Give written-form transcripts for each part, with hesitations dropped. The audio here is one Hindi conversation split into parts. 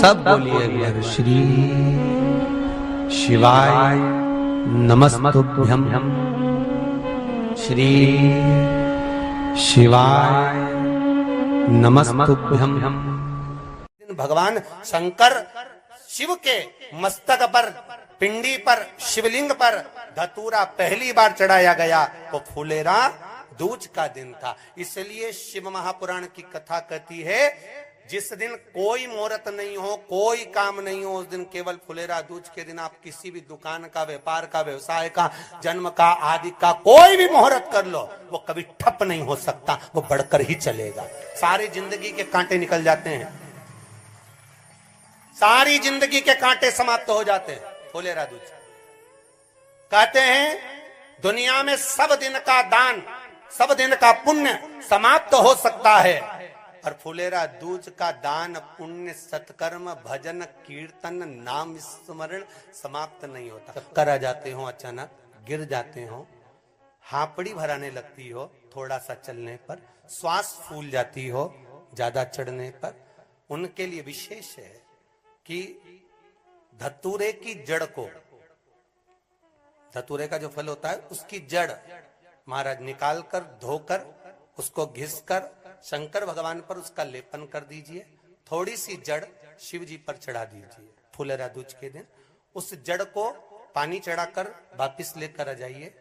सब बोलिए एक बार श्री शिवाय नमस्तुभ्यं। श्री शिवाय नमस्तुभ्यं। भगवान शंकर शिव के मस्तक पर, पिंडी पर, शिवलिंग पर धतूरा पहली बार चढ़ाया गया तो फुलेरा दूज का दिन था। इसलिए शिव महापुराण की कथा कहती है जिस दिन कोई मुहूर्त नहीं हो, कोई काम नहीं हो, उस दिन केवल फुलेरा दूज के दिन आप किसी भी दुकान का, व्यापार का, व्यवसाय का, जन्म का, आदि का कोई भी मुहूर्त कर लो, वो कभी ठप नहीं हो सकता, वो बढ़कर ही चलेगा। सारी जिंदगी के कांटे निकल जाते हैं, सारी जिंदगी के कांटे समाप्त हो जाते हैं फुलेरा दूज। कहते हैं दुनिया में सब दिन का दान, सब दिन का पुण्य समाप्त हो सकता है, और फुलेरा दूज का दान, पुण्य, सत्कर्म, भजन, कीर्तन, नाम स्मरण समाप्त नहीं होता। चक्कर आ जाते हो, अचानक गिर जाते हो, हापड़ी भराने लगती हो थोड़ा सा चलने पर, श्वास फूल जाती हो ज्यादा चढ़ने पर, उनके लिए विशेष है कि धतूरे की जड़ को, धतूरे का जो फल होता है उसकी जड़ महाराज निकाल कर, धोकर, उसको घिसकर शंकर भगवान पर उसका लेपन कर दीजिए। थोड़ी सी जड़ शिव जी पर चढ़ा दीजिए फुलेरा दूज के दिन। उस जड़ को पानी चढ़ाकर वापिस लेकर आ जाइए।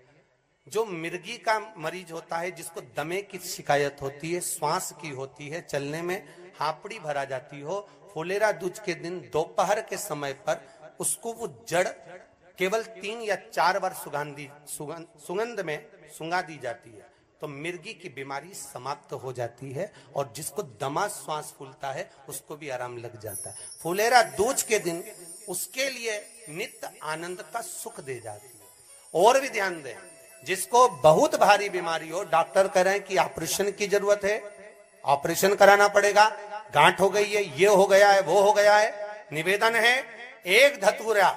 जो मिर्गी का मरीज होता है, जिसको दमे की शिकायत होती है, श्वास की होती है, चलने में हापड़ी भरा जाती हो, फुलेरा दूज के दिन दोपहर के समय पर उसको वो जड़ केवल 3 या 4 बार सुगंध में सुंगा दी जाती है तो मिर्गी की बीमारी समाप्त हो जाती है, और जिसको दमा श्वास फूलता है उसको भी आराम लग जाता है। फुलेरा दूज के दिन उसके लिए नित्य आनंद का सुख दे जाती है। और भी ध्यान दें, जिसको बहुत भारी बीमारी हो, डॉक्टर कह रहे हैं कि ऑपरेशन की जरूरत है, ऑपरेशन कराना पड़ेगा, गांठ हो गई है, ये हो गया है, वो हो गया है, निवेदन है एक धतूरा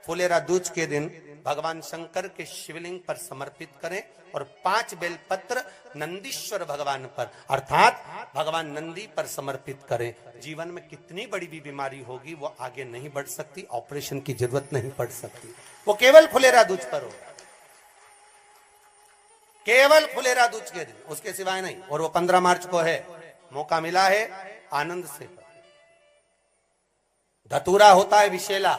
फुलेरा दूज के दिन भगवान शंकर के शिवलिंग पर समर्पित करें, और 5 बेलपत्र नंदीश्वर भगवान पर अर्थात भगवान नंदी पर समर्पित करें। जीवन में कितनी बड़ी भी बीमारी होगी वो आगे नहीं बढ़ सकती, ऑपरेशन की जरूरत नहीं पड़ सकती, वो केवल फुलेरा दूज पर हो, केवल फुलेरा दूज के दिन, उसके सिवाय नहीं। और वो 15 मार्च को है, मौका मिला है, आनंद से। धतूरा होता है विषैला।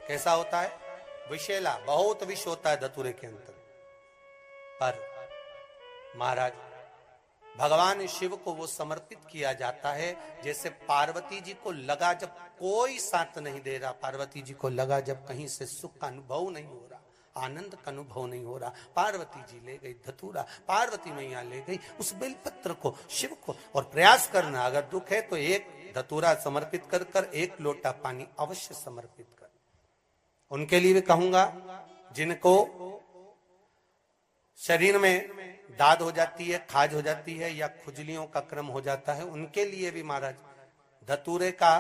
कैसा होता है? विषैला, बहुत विष होता है धतूरे के अंदर। पर महाराज भगवान शिव को वो समर्पित किया जाता है जैसे पार्वती जी को लगा, जब कोई साथ नहीं दे रहा, पार्वती जी को लगा जब कहीं से सुख का अनुभव नहीं हो रहा, आनंद का अनुभव नहीं हो रहा, पार्वती जी ले गई धतूरा, पार्वती मैया ले गई उस बेलपत्र को शिव को। और प्रयास करना, अगर दुख है तो एक धतूरा समर्पित कर कर 1 लोटा पानी अवश्य समर्पित कर। उनके लिए भी कहूंगा जिनको शरीर में दाद हो जाती है, खाज हो जाती है, या खुजलियों का क्रम हो जाता है, उनके लिए भी महाराज धतूरे का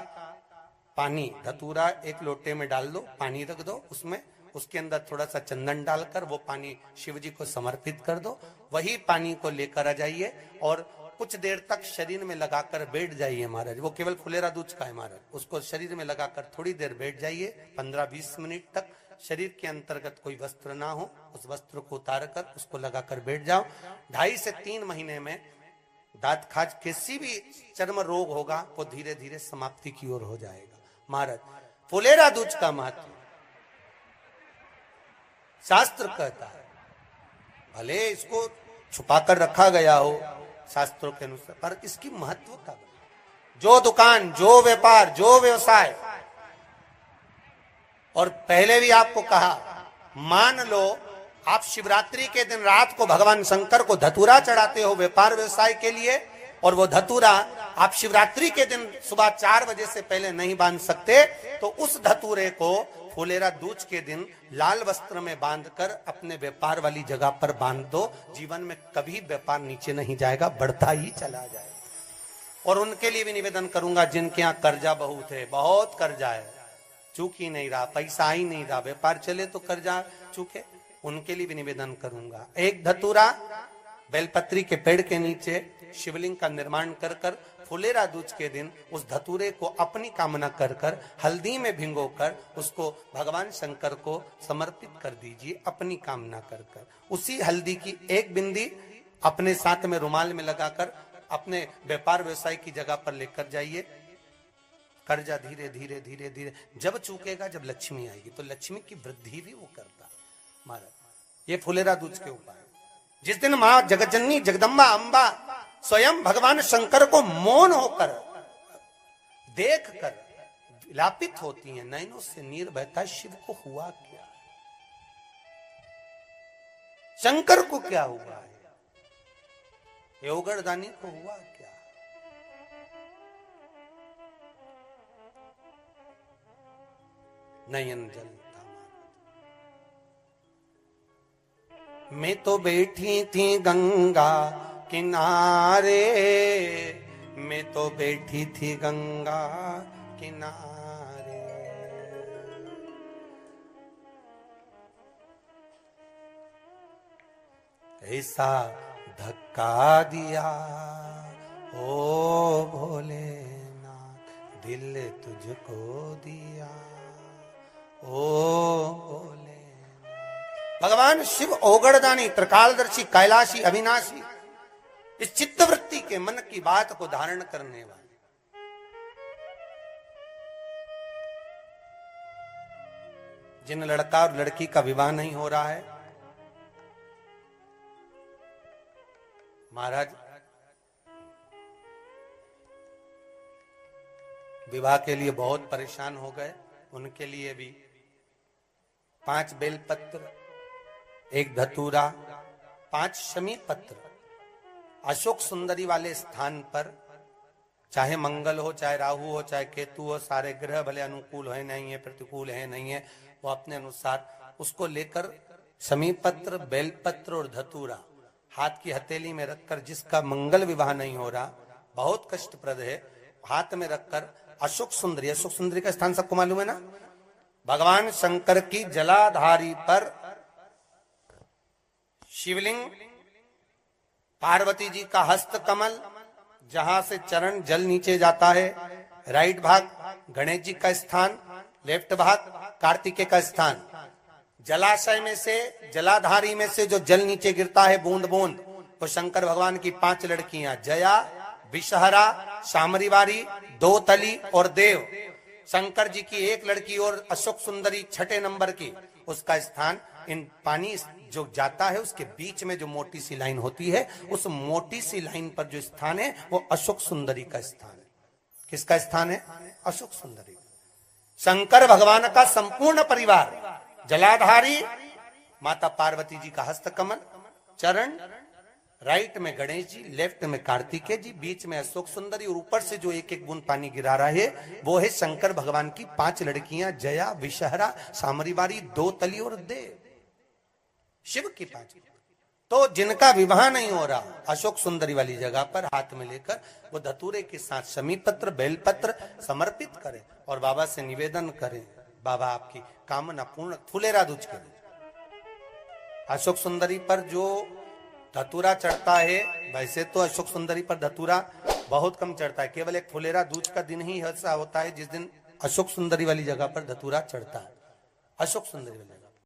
पानी, धतूरा 1 लोटे में डाल दो, पानी रख दो उसमें, उसके अंदर थोड़ा सा चंदन डालकर वो पानी शिव जी को समर्पित कर दो। वही पानी को लेकर आ जाइए और कुछ देर तक शरीर में लगाकर बैठ जाइए महाराज। वो केवल फुलेरा दूज का है महाराज, उसको शरीर में लगाकर थोड़ी देर बैठ जाइए, 15-20 मिनट तक। शरीर के अंतर्गत कोई वस्त्र ना हो, उस वस्त्र को उतार कर उसको लगाकर बैठ जाओ। 2.5 से 3 महीने में दांत खाज, किसी भी चर्म रोग होगा वो धीरे धीरे समाप्ति की ओर हो जाएगा। महाराज फुलेरा दूज का महत्व शास्त्र कहता है, भले इसको छुपा कर रखा गया हो शास्त्रों के अनुसार, पर इसकी महत्व का, जो दुकान, जो व्यापार, जो व्यवसाय, और पहले भी आपको कहा, मान लो आप शिवरात्रि के दिन रात को भगवान शंकर को धतूरा चढ़ाते हो व्यापार व्यवसाय के लिए, और वो धतूरा आप शिवरात्रि के दिन सुबह 4 बजे से पहले नहीं बांध सकते, तो उस धतूरे को फुलेरा दूज के दिन लाल वस्त्र में बांधकर अपने व्यापार वाली जगह पर बांध दो। जीवन में कभी व्यापार नीचे नहीं जाएगा, बढ़ता ही चला जाएगा। और उनके लिए भी निवेदन करूंगा जिनके यहाँ कर्जा बहुत है, बहुत कर्जा है, चूक ही नहीं रहा, पैसा ही नहीं रहा, व्यापार चले तो कर्जा चूके, उनके लिए भी निवेदन करूंगा। एक धतूरा बेलपत्री के पेड़ के नीचे शिवलिंग का निर्माण कर कर फुलेरा दूज के दिन उस धतूरे को अपनी कामना कर कर हल्दी में भिंगोकर उसको भगवान शंकर को समर्पित कर दीजिए अपनी कामना कर कर। उसी हल्दी की एक बिंदी अपने साथ में रुमाल में लगाकर अपने व्यापार व्यवसाय की जगह पर लेकर जाइए। कर्जा धीरे धीरे धीरे धीरे जब चूकेगा, जब लक्ष्मी आएगी तो लक्ष्मी की वृद्धि भी वो करता महाराज। ये फुलेरा दूज के उपाय। जिस दिन मां जगतजननी जगदम्बा अंबा स्वयं भगवान शंकर को मौन होकर देख कर विलापित होती हैं, नैनों से नीर बहता, शिव को हुआ क्या, शंकर को क्या हुआ है, योगरदानी को हुआ क्या। नयन जलता मैं तो बैठी थी गंगा किनारे, मैं तो बैठी थी गंगा किनारे, ऐसा धक्का दिया ओ भोलेनाथ, दिल तुझको दिया ओ भोले। भगवान शिव ओगड़दानी, त्रिकालदर्शी, कैलाशी, अविनाशी, इस चित्तवृत्ति के मन की बात को धारण करने वाले। जिन लड़का और लड़की का विवाह नहीं हो रहा है, महाराज विवाह के लिए बहुत परेशान हो गए, उनके लिए भी 5 बेलपत्र, 1 धतूरा, 5 शमी पत्र अशोक सुंदरी वाले स्थान पर, चाहे मंगल हो, चाहे राहु हो, चाहे केतु हो, सारे ग्रह भले अनुकूल है नहीं है, प्रतिकूल है नहीं है, वो अपने अनुसार उसको लेकर शमी पत्र, बेलपत्र और धतूरा हाथ की हथेली में रखकर, जिसका मंगल विवाह नहीं हो रहा, बहुत कष्टप्रद है, हाथ में रखकर अशोक सुंदरी, अशोक सुंदरी का स्थान सबको मालूम है ना, भगवान शंकर की जलाधारी पर शिवलिंग, पार्वती जी का हस्त कमल, जहां से चरण जल नीचे जाता है, राइट भाग गणेश जी का स्थान, लेफ्ट भाग कार्तिकेय का स्थान। जलाशय में से, जलाधारी में से जो जल नीचे गिरता है बूंद बूंद, तो शंकर भगवान की 5 लड़कियां, जया, विषहरा, शामरीवारी, दोतली और देव। शंकर जी की 1 लड़की और अशोक सुंदरी 6 नंबर की, उसका स्थान इन पानी जो जाता है उसके बीच में जो मोटी सी लाइन होती है, उस मोटी सी लाइन पर जो स्थान है वो अशोक सुंदरी का स्थान है। किसका स्थान है? अशोक सुंदरी। शंकर भगवान का संपूर्ण परिवार, जलाधारी माता पार्वती जी का हस्त कमल, चरण राइट में गणेश जी, लेफ्ट में कार्तिकेय जी, बीच में अशोक सुंदरी, और ऊपर से जो 1-1 बूंद पानी गिरा रहा है वो है शंकर भगवान की 5 लड़कियां, जया, विषहरा, सामरीवारी, दोतली और देव। शिव की 5। तो जिनका विवाह नहीं हो रहा, अशोक सुंदरी वाली जगह पर हाथ में लेकर वो धतूरे के साथ शमी पत्र, बेलपत्र समर्पित करें और बाबा से निवेदन करें, बाबा आपकी कामना पूर्ण। फुलेरा दूज के दिन अशोक सुंदरी पर जो धतूरा चढ़ता है, वैसे तो अशोक सुंदरी पर धतूरा बहुत कम चढ़ता है, केवल एक फुलेरा दूज का दिन ही ऐसा होता है जिस दिन अशोक सुंदरी वाली जगह पर धतूरा चढ़ता है। अशोक सुंदरी वाली